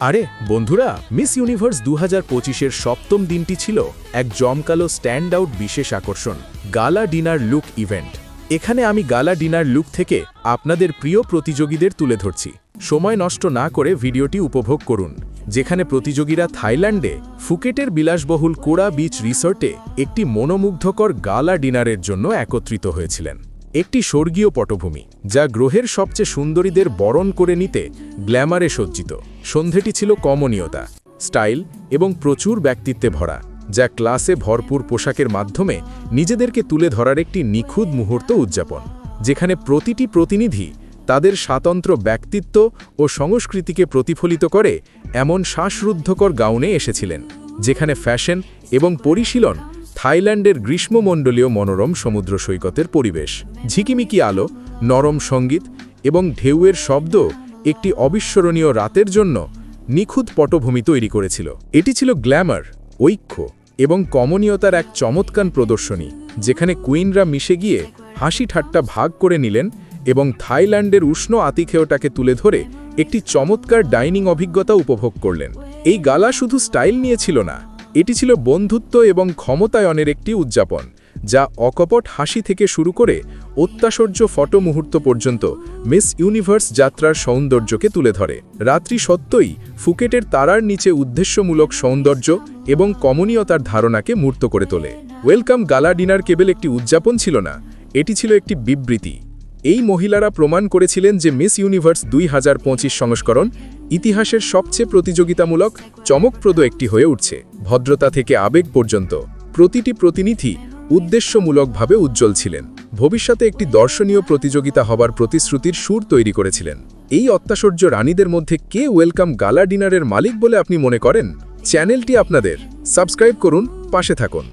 আরে বন্ধুরা, miss universe 2025-এর সপ্তম দিনটি ছিল এক জমকালো স্ট্যান্ড আউট বিশেষ আকর্ষণ, গালা ডিনার লুক ইভেন্ট। এখানে আমি গালা ডিনার লুক থেকে আপনাদের প্রিয় প্রতিযোগীদের তুলে ধরছি। সময় নষ্ট না করে ভিডিওটি উপভোগ করুন, যেখানে প্রতিযোগীরা থাইল্যান্ডে ফুকেটের বিলাসবহুল কোরা বিচ রিসর্টে একটি মনোমুগ্ধকর গালা ডিনারের জন্য একত্রিত হয়েছিলেন। একটি স্বর্গীয় পটভূমি, যা গ্রহের সবচেয়ে সুন্দরীদের বরণ করে নিতে গ্ল্যামারে সজ্জিত। সন্ধেটি ছিল কমনীয়তা, স্টাইল এবং প্রচুর ব্যক্তিত্বে ভরা, যা ক্লাসে ভরপুর পোশাকের মাধ্যমে নিজেদেরকে তুলে ধরার একটি নিখুঁত মুহূর্ত উদযাপন, যেখানে প্রতিটি প্রতিনিধি তাদের স্বাতন্ত্র্য ব্যক্তিত্ব ও সংস্কৃতিকে প্রতিফলিত করে এমন শ্বাসরুদ্ধকর গাউনে এসেছিলেন, যেখানে ফ্যাশন এবং পরিশীলন থাইল্যান্ডের গ্রীষ্মমণ্ডলীয় মনোরম সমুদ্র সৈকতের পরিবেশ, ঝিকিমিকি আলো, নরম সঙ্গীত এবং ঢেউয়ের শব্দ একটি অবিস্মরণীয় রাতের জন্য নিখুঁত পটভূমি তৈরি করেছিল। এটি ছিল গ্ল্যামার, ঐক্য এবং কমনীয়তার এক চমৎকার প্রদর্শনী, যেখানে কুইনরা মিশে গিয়ে হাসি ঠাট্টা ভাগ করে নিলেন এবং থাইল্যান্ডের উষ্ণ আতিথেয়টাকে তুলে ধরে একটি চমৎকার ডাইনিং অভিজ্ঞতা উপভোগ করলেন। এই গালা শুধু স্টাইল নিয়ে ছিল না, এটি ছিল বন্ধুত্ব এবং ক্ষমতায়নের একটি উদযাপন, যা অকপট হাসি থেকে শুরু করে অত্যাশ্চর্য ফটো মুহূর্ত পর্যন্ত মিস ইউনিভার্স যাত্রার সৌন্দর্যকে তুলে ধরে। রাত্রি সত্যই ফুকেটের তারার নিচে উদ্দেশ্যমূলক সৌন্দর্য এবং কমনীয়তার ধারণাকে মূর্ত করে তোলে। ওয়েলকাম গালা ডিনার কেবল একটি উদযাপন ছিল না, এটি ছিল একটি বিবৃতি। এই মহিলারা প্রমাণ করেছিলেন যে মিস ইউনিভার্স 2025 সংস্করণ ইতিহাসের সবচেয়ে প্রতিযোগিতামূলক, চমকপ্রদ একটি হয়ে উঠছে। ভদ্রতা থেকে আবেগ পর্যন্ত প্রতিটি প্রতিনিধি উদ্দেশ্যমূলকভাবে উজ্জ্বল ছিলেন, ভবিষ্যতে একটি দর্শনীয় প্রতিযোগিতা হবার প্রতিশ্রুতির সুর তৈরি করেছিলেন। এই অত্যাশ্চর্য রানীদের মধ্যে কে ওয়েলকাম গালা ডিনারের মালিক বলে আপনি মনে করেন? চ্যানেলটি আপনাদের, সাবস্ক্রাইব করুন, পাশে থাকুন।